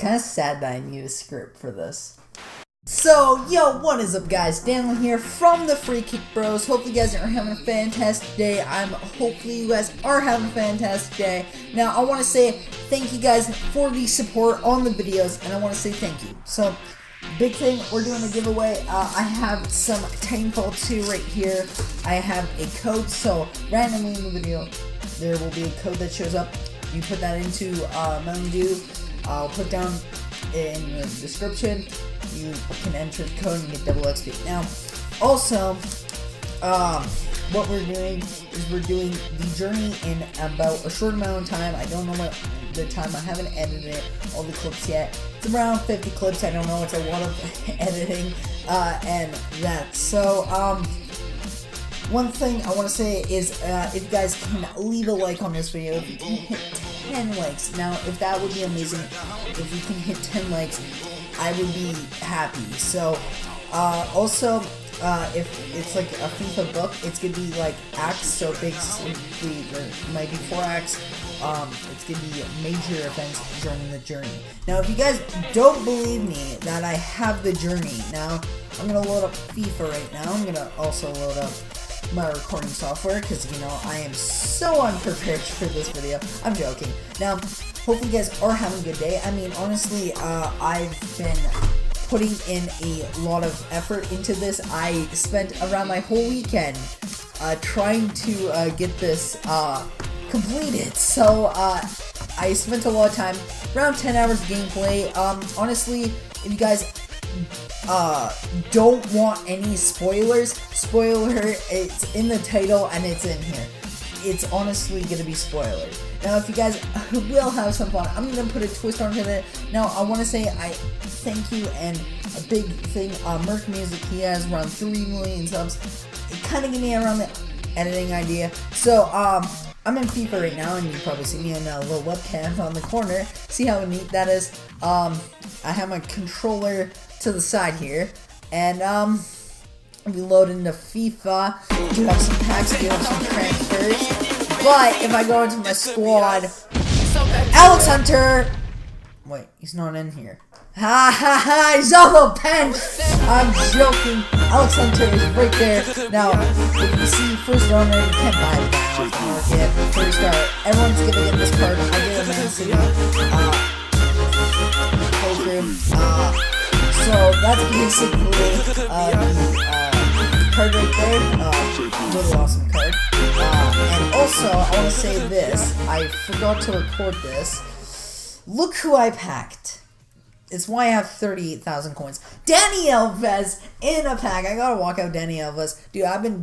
kind of sad that I need a script for this. So, yo, what is up, guys? Daniel here from the Free Kick Bros. Hopefully you guys are having a fantastic day. Hopefully you guys are having a fantastic day. Now, I want to say thank you guys for the support on the videos, and I want to say thank you. So, big thing, we're doing a giveaway. I have some Titanfall 2 right here. I have a code, so randomly in the video, there will be a code that shows up. You put that into Mountain Dew. I'll put down in the description. You can enter the code and get double XP. Now, also, what we're doing is we're doing the journey in about a short amount of time. I don't know what the time. I haven't edited all the clips yet. It's around 50 clips. I don't know. It's a lot of editing and that. So, one thing I want to say is if you guys can leave a like on this video, if you can hit 10 likes. Now, if that would be amazing. If you can hit 10 likes, I would be happy. So, also, if it's like a FIFA book, it's gonna be like acts. So basically, there might be 4 acts. It's gonna be major events during the journey. Now, if you guys don't believe me that I have the journey, now I'm gonna load up FIFA right now. I'm gonna also load up my recording software because, you know, I am so unprepared for this video. I'm joking. Now, hopefully you guys are having a good day. I mean, honestly, I've been putting in a lot of effort into this. I spent around my whole weekend trying to get this completed. So, I spent a lot of time, around 10 hours of gameplay. Honestly, if you guys don't want any spoilers, it's in the title and it's in here. It's honestly gonna be spoilers. Now, if you guys will have some fun, I'm gonna put a twist on it. Now, I want to say I thank you, and a big thing, Merc Music, he has around 3 million subs. It kind of gave me around the editing idea. So, I'm in FIFA right now, and you probably see me in a little webcam on the corner. See how neat that is? I have my controller to the side here, and we load into FIFA. Do have some packs, do have some transfers. But if I go into my squad, Alex Hunter, wait, he's not in here. Ha ha ha, he's on the bench. I'm joking. Alex Hunter is right there. Now, if you see first owner, you can't buy it now. First start. Everyone's gonna get this card. I get a Man City program. So that's basically the card right there. Really awesome card. And also, I want to say this. I forgot to record this. Look who I packed. It's why I have 38,000 coins. Dani Alves in a pack. I gotta walk out Dani Alves. Dude, I've been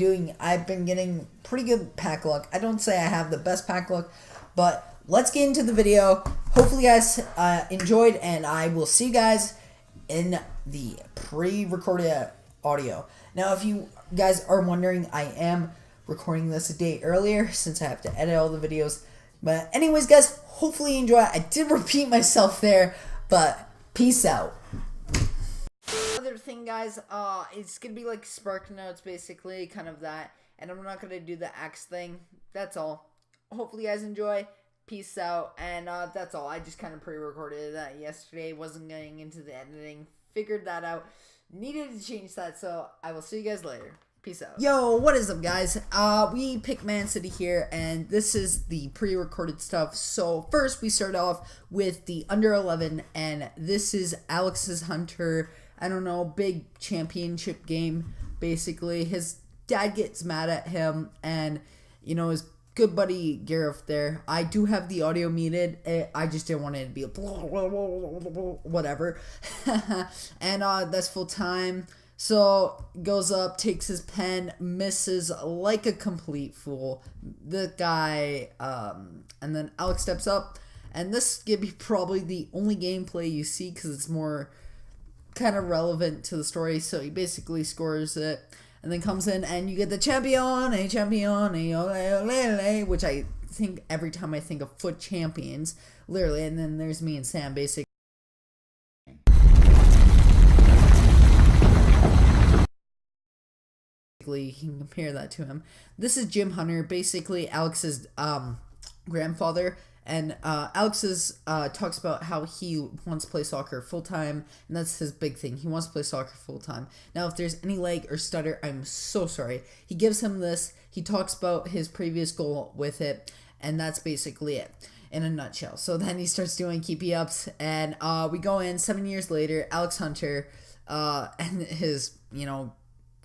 getting pretty good pack luck. I don't say I have the best pack luck, but let's get into the video. Hopefully you guys enjoyed, and I will see you guys in the pre-recorded audio. Now, if you guys are wondering, I am recording this a day earlier since I have to edit all the videos. But anyways, guys, hopefully you enjoy it. I did repeat myself there, but peace out. Other thing, guys, it's gonna be like Spark Notes, basically, kind of that. And I'm not gonna do the axe thing. That's all. Hopefully you guys enjoy. Peace out. And that's all. I just kind of pre-recorded that yesterday. Wasn't getting into the editing. Figured that out. Needed to change that, so I will see you guys later. Peace out. Yo, what is up, guys? We pick Man City here, and this is the pre-recorded stuff. So first, we start off with the under 11, and this is Alex's Hunter. I don't know, big championship game. Basically, his dad gets mad at him, and you know his good buddy Gareth there. I do have the audio muted. I just didn't want it to be whatever. And that's full time. So goes up, takes his pen, misses like a complete fool. The guy, and then Alex steps up, and this is gonna be probably the only gameplay you see because it's more kind of relevant to the story. So he basically scores it, and then comes in, and you get the champion, which I think every time I think of foot champions, literally. And then there's me and Sam, basically. You can compare that to him. This is Jim Hunter, basically Alex's grandfather, And Alex talks about how he wants to play soccer full time, and that's his big thing. He wants to play soccer full time. Now, if there's any lag or stutter, I'm so sorry. He gives him this. He talks about his previous goal with it, and that's basically it in a nutshell. So then he starts doing keepy ups, and we go in 7 years later. Alex Hunter and his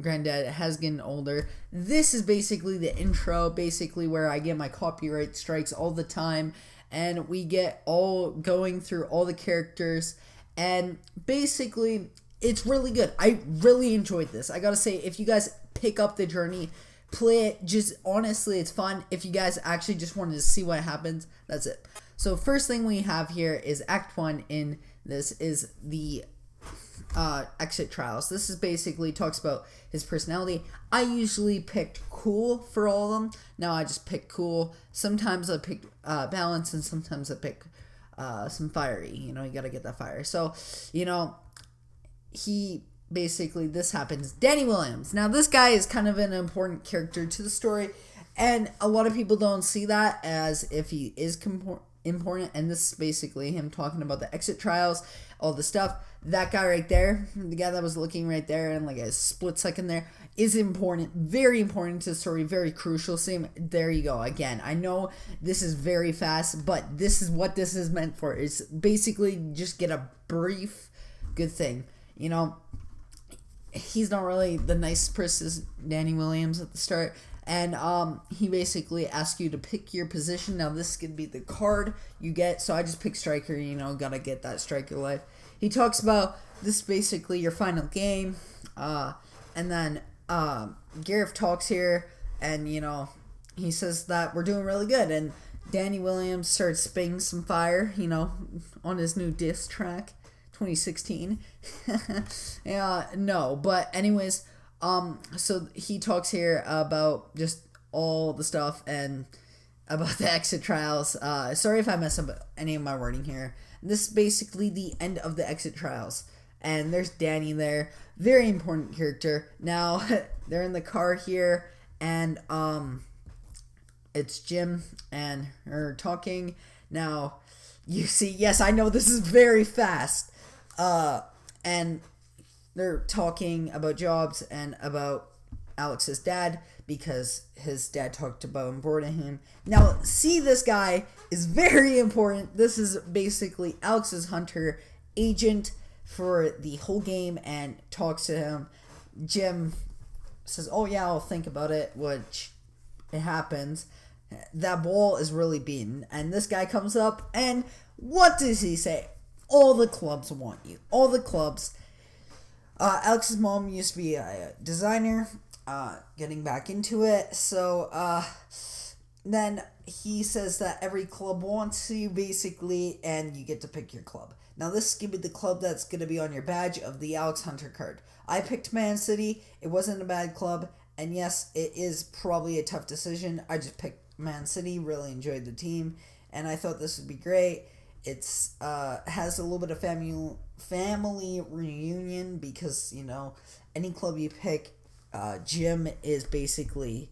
granddad has gotten older. This is basically the intro, basically where I get my copyright strikes all the time, and we get all going through all the characters, and basically it's really good. I really enjoyed this. I gotta say, if you guys pick up the journey, play it. Just honestly, it's fun. If you guys actually just wanted to see what happens, that's it. So first thing we have here is Act 1 in this is the exit trials. This is basically talks about his personality. I usually picked cool for all of them. Now I just pick cool. Sometimes I pick balance, and sometimes I pick some fiery. You gotta get that fire. So he basically, this happens. Danny Williams. Now this guy is kind of an important character to the story, and a lot of people don't see that as if he is important. And this is basically him talking about the exit trials, all the stuff. That guy right there, the guy that was looking right there and like a split second there, is important, very important to the story, very crucial. Same, there you go. Again, I know this is very fast, but this is what this is meant for. It's basically just get a brief good thing. He's not really the nicest person, Danny Williams, at the start. And he basically asks you to pick your position. Now this could be the card you get. So I just pick striker, gotta get that striker life. He talks about this basically your final game. And then Gareth talks here, and he says that we're doing really good. And Danny Williams starts spitting some fire, on his new diss track, 2016. No, but anyways, so he talks here about just all the stuff and about the exit trials. Sorry if I mess up any of my wording here. This is basically the end of the exit trials. And there's Danny there. Very important character. Now, they're in the car here, and it's Jim and her talking. Now, you see, yes, I know this is very fast. And they're talking about jobs and about Alex's dad, because his dad talked about him, bored of him. Now, see, this guy is very important. This is basically Alex's Hunter agent for the whole game, and talks to him. Jim says, oh yeah, I'll think about it, which it happens. That ball is really beaten, and this guy comes up, and what does he say? All the clubs want you. All the clubs. Alex's mom used to be a designer, getting back into it. So then he says that every club wants you, basically, and you get to pick your club. Now this is going to be the club that's going to be on your badge of the Alex Hunter card. I picked Man City. It wasn't a bad club, and yes, it is probably a tough decision. I just picked Man City, really enjoyed the team, and I thought this would be great. It's has a little bit of family reunion, because any club you pick, Jim is basically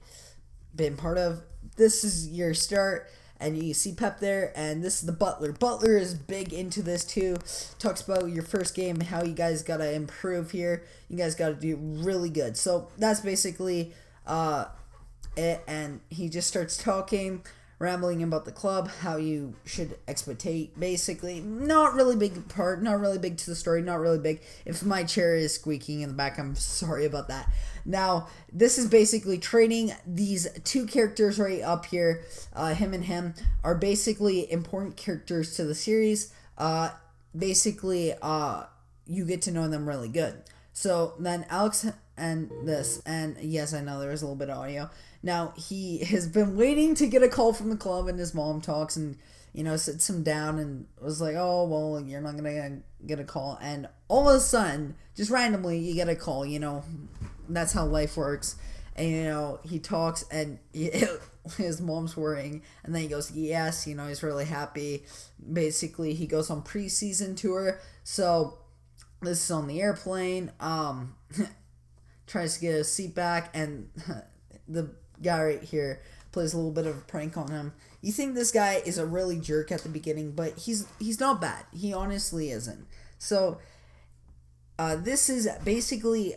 been part of. This is your start, and you see Pep there, and this is the Butler. Butler is big into this too. Talks about your first game, how you guys gotta improve here. You guys gotta do really good. So that's basically it, and he just starts talking, rambling about the club, how you should expectate, basically. Not really big part, not really big to the story, not really big. If my chair is squeaking in the back, I'm sorry about that. Now, this is basically training. These two characters right up here, him and him, are basically important characters to the series. Basically, you get to know them really good. So then Alex and this, and yes, I know there was a little bit of audio. Now, he has been waiting to get a call from the club, and his mom talks and, sits him down and was like, oh, well, you're not going to get a call. And all of a sudden, just randomly, you get a call, That's how life works. And, he talks, and his mom's worrying. And then he goes, yes, he's really happy. Basically, he goes on preseason tour. So, this is on the airplane. Tries to get his seat back, and the guy right here plays a little bit of a prank on him. You think this guy is a really jerk at the beginning, but he's not bad. He honestly isn't. So this is basically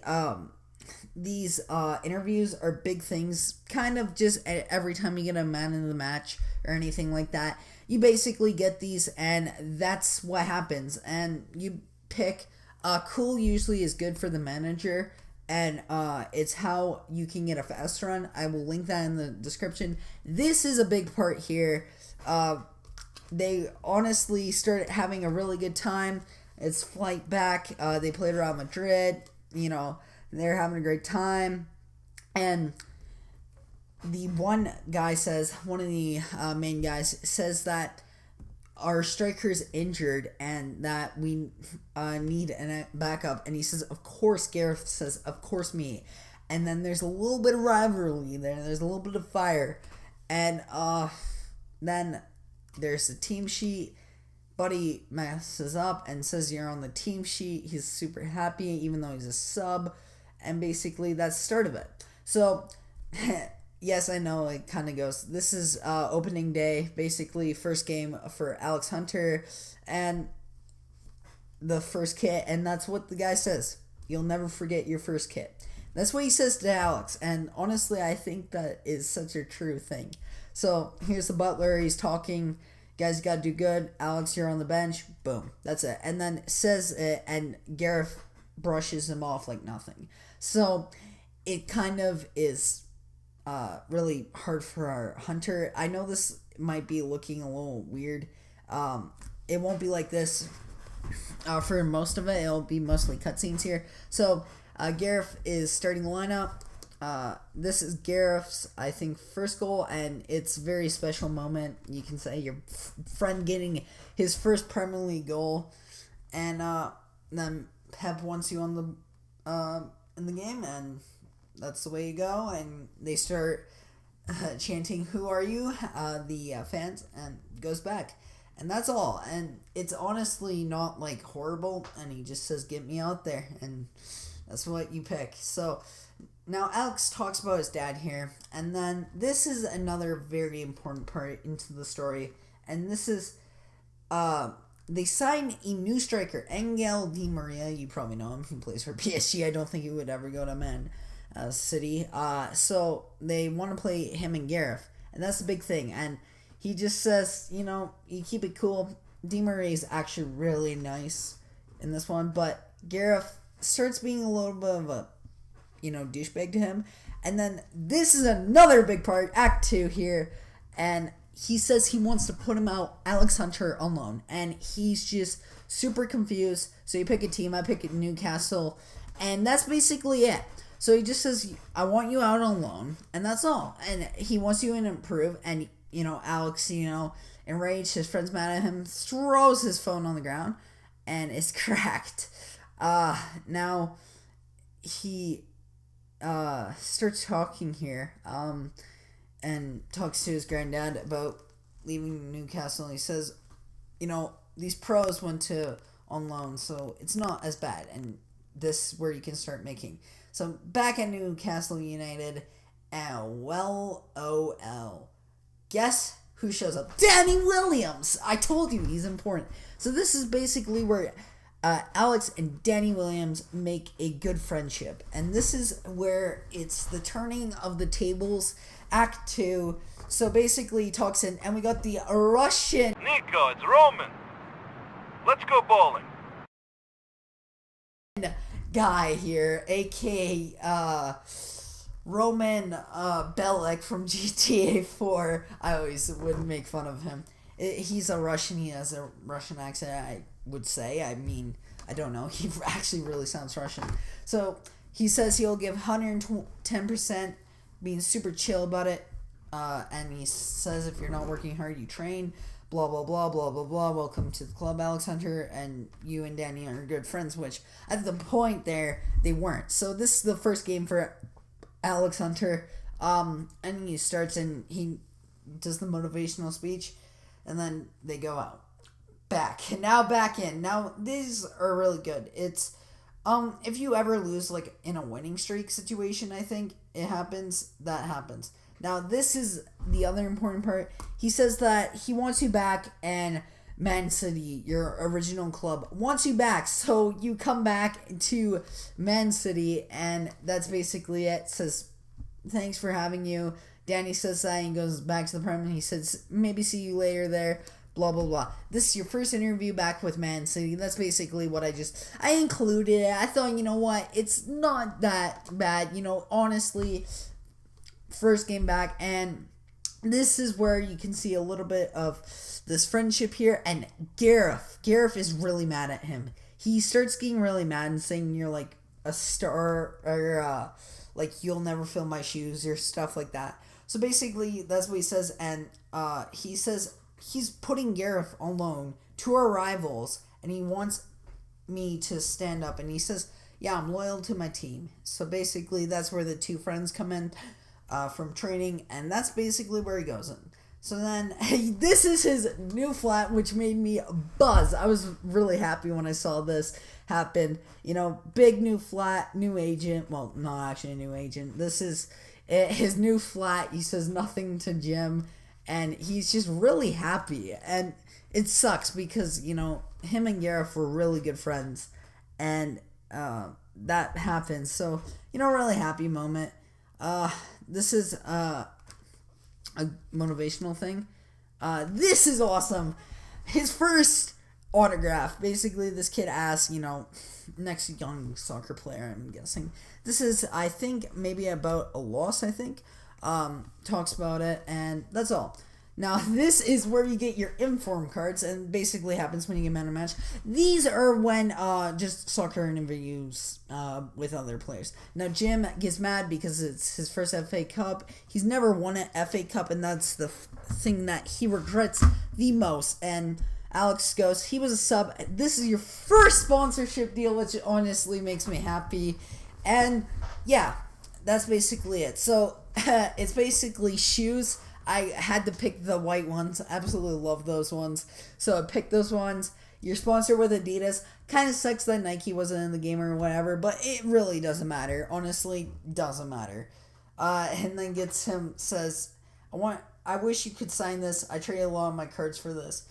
these interviews are big things, kind of just every time you get a man in the match or anything like that. You basically get these, and that's what happens. And you pick. Cool usually is good for the manager, and it's how you can get a fast run. I will link that in the description. This is a big part here. They honestly started having a really good time. It's flight back. They played around Madrid. They're having a great time, and the one guy says, one of the main guys says that our striker's injured and that we need a backup. And he says, of course. Gareth says, of course me. And then there's a little bit of rivalry there. There's a little bit of fire. And then there's a team sheet. Buddy messes up and says you're on the team sheet. He's super happy even though he's a sub. And basically that's the start of it. So yes, I know it kind of goes. This is opening day, basically first game for Alex Hunter and the first kit, and that's what the guy says. You'll never forget your first kit. That's what he says to Alex, and honestly, I think that is such a true thing. So here's the butler. He's talking. Guys, got to do good. Alex, you're on the bench. Boom. That's it. And then says it, and Gareth brushes him off like nothing. So it kind of is really hard for our Hunter. I know this might be looking a little weird. It won't be like this for most of it. It'll be mostly cutscenes here. So Gareth is starting the lineup. This is Gareth's, I think, first goal, and it's a very special moment. You can say your friend getting his first Premier League goal, and then Pep wants you on the in the game, and that's the way you go. And they start chanting, "Who are you?" The fans, and goes back, and that's all. And it's honestly not like horrible. And he just says, "Get me out there," and that's what you pick. So now Alex talks about his dad here, and then this is another very important part into the story, and this is they sign a new striker, Angel Di Maria. You probably know him. He plays for PSG. I don't think he would ever go to Man City. So they want to play him and Gareth, and that's the big thing. And he just says, you keep it cool. Di Maria is actually really nice in this one, but Gareth starts being a little bit of a douchebag to him. And then this is another big part, Act 2 here, and he says he wants to put him out, Alex Hunter, on loan, and he's just super confused. So you pick a team. I pick Newcastle, and that's basically it. So he just says, I want you out on loan, and that's all. And he wants you to improve, and Alex, enraged, his friend's mad at him, throws his phone on the ground, and it's cracked. Now he starts talking here, and talks to his granddad about leaving Newcastle. And he says, these pros went to on loan, so it's not as bad, and this is where you can start making. So back at Newcastle United, LOL. Guess who shows up? Danny Williams! I told you, he's important. So this is basically where Alex and Danny Williams make a good friendship. And this is where it's the turning of the tables, Act 2. So basically he talks in, and we got the Russian... Nico, it's Roman. Let's go bowling. Guy here, aka Roman Bellic from GTA 4. I always would make fun of him. He's a Russian. He has a Russian accent, I would say. I mean, I don't know. He actually really sounds Russian. So he says he'll give 110%, being super chill about it. And he says if you're not working hard, you train. Blah, blah, blah, blah, blah, blah. Welcome to the club, Alex Hunter. And you and Danny are good friends, which at the point there, they weren't. So this is the first game for Alex Hunter. And he starts and he does the motivational speech. And then they go out. Back in. Now these are really good. It's if you ever lose like in a winning streak situation, I think it happens. That happens. Now, this is the other important part. He says that he wants you back, and Man City, your original club, wants you back. So you come back to Man City, and that's basically it. Says, thanks for having you. Danny says that, and he goes back to the Prem, and he says, maybe see you later there. Blah, blah, blah. This is your first interview back with Man City. That's basically what I included it. I thought, you know what, it's not that bad. Honestly, first game back, and this is where you can see a little bit of this friendship here. And Gareth is really mad at him. He starts getting really mad and saying you're like a star, or like you'll never fill my shoes, or stuff like that. So basically that's what he says. And he says he's putting Gareth on loan to our rivals, and he wants me to stand up. And he says, yeah, I'm loyal to my team. So basically that's where the two friends come in from training, and that's basically where he goes in. So then, this is his new flat, which made me buzz. I was really happy when I saw this happen. Big new flat, new agent. Well, not actually a new agent. This is his new flat. He says nothing to Jim, and he's just really happy. And it sucks because, him and Gareth were really good friends, and that happens. So, really happy moment. This is a motivational thing. This is awesome. His first autograph. Basically, this kid asks, next young soccer player, I'm guessing. This is, I think, maybe about a loss, talks about it, and that's all. Now, this is where you get your inform cards, and basically happens when you get man of match. These are when just soccer interviews with other players. Now, Jim gets mad because it's his first FA Cup. He's never won an FA Cup, and that's the thing that he regrets the most. And Alex goes, he was a sub. This is your first sponsorship deal, which honestly makes me happy. And, yeah, that's basically it. So, it's basically shoes. I had to pick the white ones. Absolutely love those ones. So I picked those ones. You're sponsored with Adidas. Kind of sucks that Nike wasn't in the game or whatever, but it really doesn't matter. Honestly, doesn't matter. And then says, I wish you could sign this. I traded a lot of my cards for this.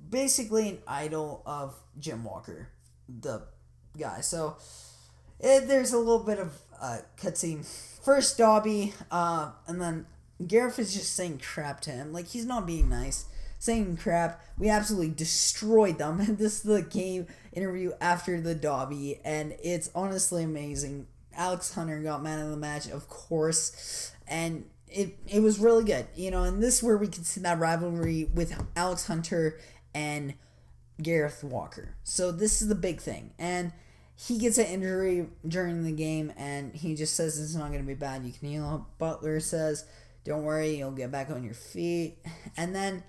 Basically an idol of Jim Walker, the guy. So there's a little bit of cutscene. First Dobby, and then Gareth is just saying crap to him. Like, he's not being nice. Saying crap. We absolutely destroyed them. And this is the game interview after the Dobby. And it's honestly amazing. Alex Hunter got man of the match, of course. And it was really good. And this is where we can see that rivalry with Alex Hunter and Gareth Walker. So this is the big thing. And he gets an injury during the game. And he just says it's not going to be bad. You can heal. Butler says, don't worry, you'll get back on your feet. And then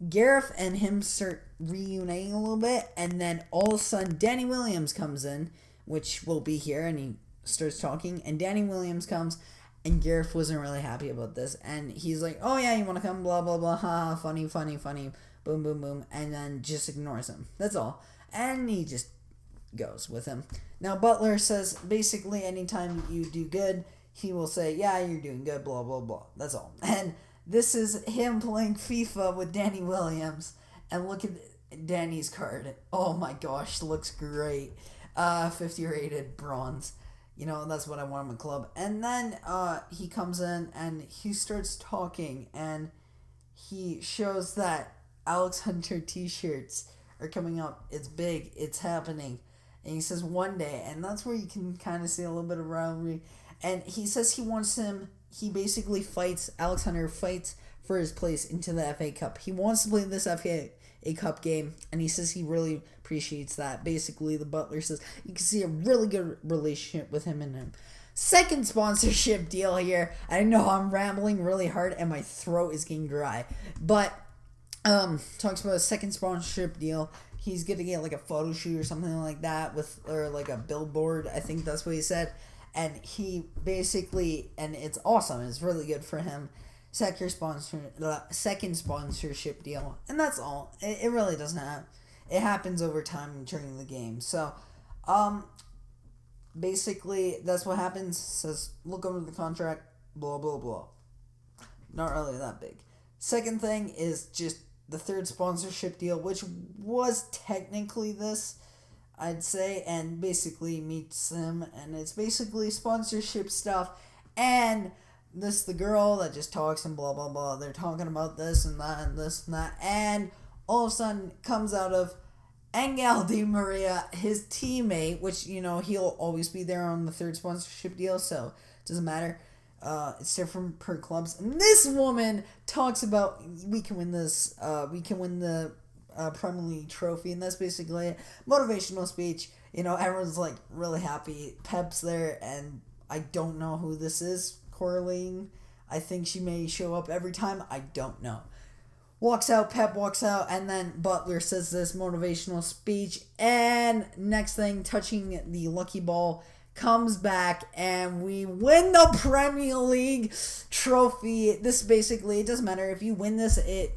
Gareth and him start reuniting a little bit. And then all of a sudden, Danny Williams comes in, which will be here. And he starts talking. And Danny Williams comes. And Gareth wasn't really happy about this. And he's like, oh yeah, you want to come? Blah, blah, blah. Ha, funny, funny, funny. Boom, boom, boom. And then just ignores him. That's all. And he just goes with him. Now, Butler says, basically, anytime you do good, he will say, yeah, you're doing good, blah, blah, blah. That's all. And this is him playing FIFA with Danny Williams. And look at Danny's card. Oh my gosh, looks great. 50 rated bronze. That's what I want in my club. And then he comes in and he starts talking. And he shows that Alex Hunter t-shirts are coming up. It's big. It's happening. And he says one day. And that's where you can kind of see a little bit of rivalry. And he says he basically fights, Alex Hunter fights for his place into the FA Cup. He wants to play this FA Cup game, and he says he really appreciates that. Basically, the Butler says you can see a really good relationship with him and him. Second sponsorship deal here. I know I'm rambling really hard, and my throat is getting dry. But, talks about a second sponsorship deal. He's going to get like a photo shoot or something like that, or like a billboard. I think that's what he said. And he basically, and it's awesome. It's really good for him. Second sponsorship deal. And that's all. It really doesn't have. It happens over time during the game. So, basically, that's what happens. Says, look over the contract, blah, blah, blah. not really that big. Second thing is just the third sponsorship deal, which was technically this, I'd say, and basically meets them, and it's basically sponsorship stuff, and the girl that just talks and blah blah blah, they're talking about this and that and this and that, and all of a sudden comes out of Angel Di Maria, his teammate, which, you know, he'll always be there on the third sponsorship deal, so it doesn't matter. It's different per clubs. And this woman talks about, we can win this, we can win the Premier League trophy, and that's basically it. Motivational speech. You know, everyone's like really happy. Pep's there, and I don't know who this is, Coraline. I think she may show up every time. I don't know. Walks out, Pep walks out, and then Butler says this motivational speech, and next thing, touching the lucky ball, comes back, and we win the Premier League trophy. This basically, it doesn't matter if you win this, it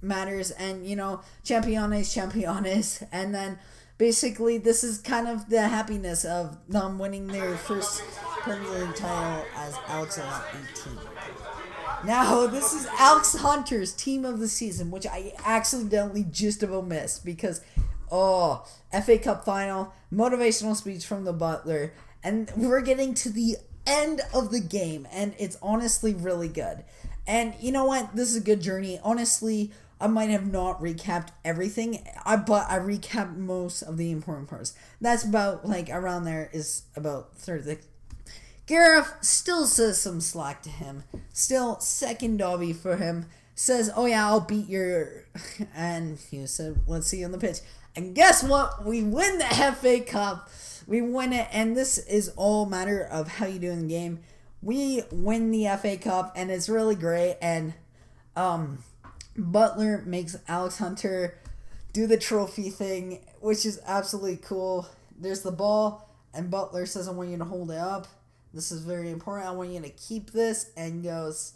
matters, and, you know, Championes, and then basically this is kind of the happiness of them winning their first Premier League title as Alex is 18. Now, this is Alex Hunter's team of the season, which I accidentally just about missed because, FA Cup final, motivational speech from the Butler, and we're getting to the end of the game, and it's honestly really good. And you know what? This is a good journey. Honestly, I might have not recapped everything, but I recapped most of the important parts. That's about, like, around there is about third of the... Gareth still says some slack to him. Still, second dobby for him. Says, oh yeah, I'll beat your... And he said, let's see you on the pitch. And guess what? We win the FA Cup. We win it, and this is all matter of how you do in the game. We win the FA Cup, and it's really great. And Butler makes Alex Hunter do the trophy thing, which is absolutely cool. There's the ball, and Butler says, I want you to hold it up. This is very important. I want you to keep this, and goes,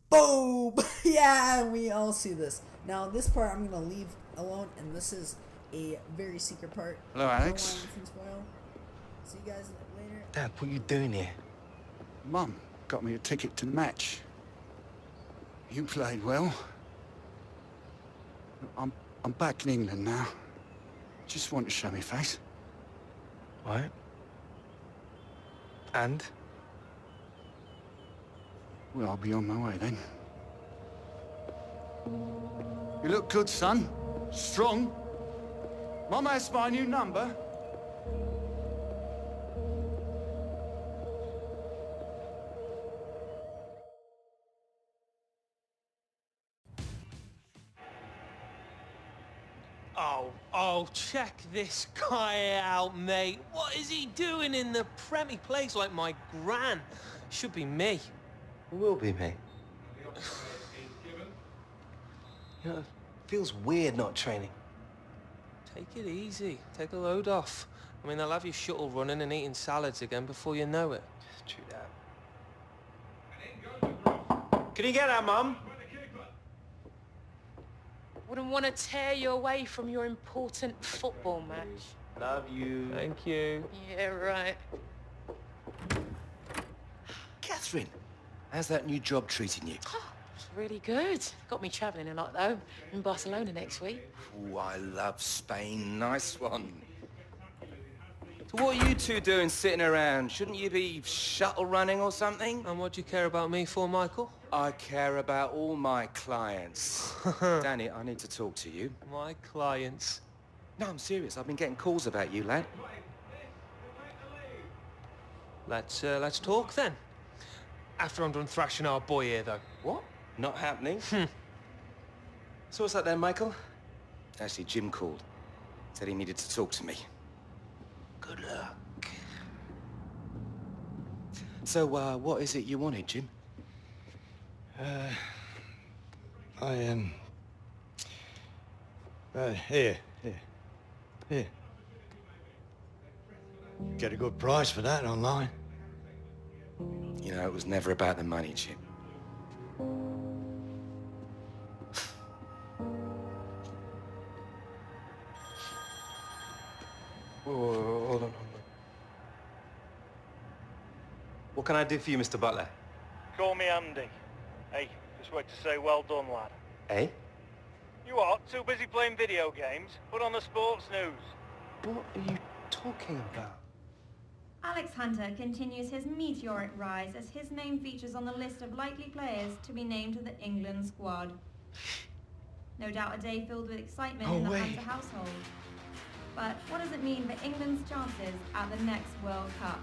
boom! Yeah, we all see this. Now, this part I'm going to leave alone, and this is a very secret part. Hello, Alex. See you guys later. Dad, what are you doing here? Mum got me a ticket to the match. You played well. I'm back in England now. Just want to show me face. Right. And? Well, I'll be on my way then. You look good, son. Strong. Mama has my new number. Oh, check this guy out, mate. What is he doing in the Prem? He plays like my gran. Should be me. It will be me. You know, it feels weird not training. Take it easy. Take a load off. I mean, they'll have you shuttle running and eating salads again before you know it. True that. Can you get that, Mum? Wouldn't want to tear you away from your important football match. Love you. Thank you. Yeah, right. Catherine, how's that new job treating you? Oh, it's really good. Got me travelling a lot, though. In Barcelona next week. Oh, I love Spain. Nice one. So what are you two doing sitting around? Shouldn't you be shuttle running or something? And what do you care about me for, Michael? I care about all my clients. Danny, I need to talk to you. My clients. No, I'm serious. I've been getting calls about you, lad. Let's talk then. After I'm done thrashing our boy here, though. What? Not happening? So what's that then, Michael? Actually, Jim called. Said he needed to talk to me. Good luck. So, what is it you wanted, Jim? Here. Get a good price for that online. You know, it was never about the money, Jim. Whoa, hold on. What can I do for you, Mr. Butler? Call me Andy. Hey, just wait to say well done, lad. Eh? You are too busy playing video games. Put on the sports news. What are you talking about? Alex Hunter continues his meteoric rise as his name features on the list of likely players to be named to the England squad. No doubt a day filled with excitement in the Hunter household. But what does it mean for England's chances at the next World Cup?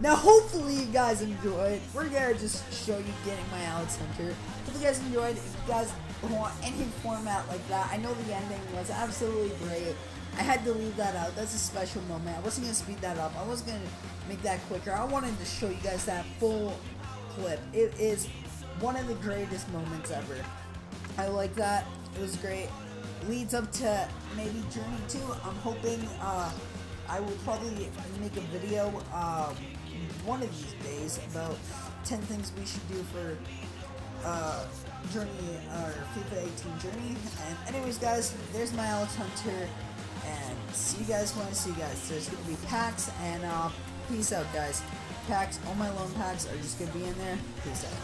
Now, hopefully you guys enjoyed. We're gonna just show you getting my Alex Hunter. Hope you guys enjoyed. If you guys want any format like that, I know the ending was absolutely great. I had to leave that out. That's a special moment. I wasn't gonna speed that up. I wasn't gonna make that quicker. I wanted to show you guys that full clip. It is one of the greatest moments ever. I like that. It was great. Leads up to maybe Journey 2. I'm hoping I will probably make a video one of these days about 10 things we should do for Journey or FIFA 18 Journey. And anyways, guys, there's my Alex Hunter, and see you guys when I see you guys. There's gonna be packs, and peace out, guys. Packs, all my loan packs are just gonna be in there. Peace out.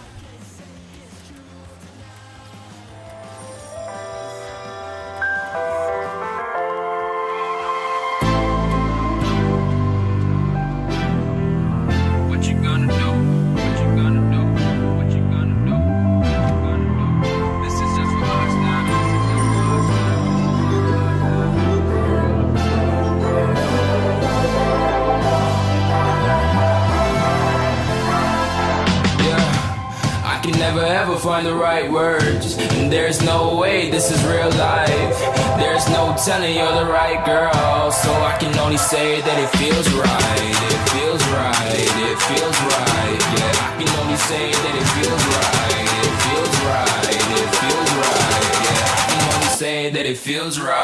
Find the right words, and there's no way this is real life. There's no telling you're the right girl, so I can only say that it feels right. It feels right, it feels right. Yeah, I can only say that it feels right. It feels right, it feels right. Yeah, I can only say that it feels right.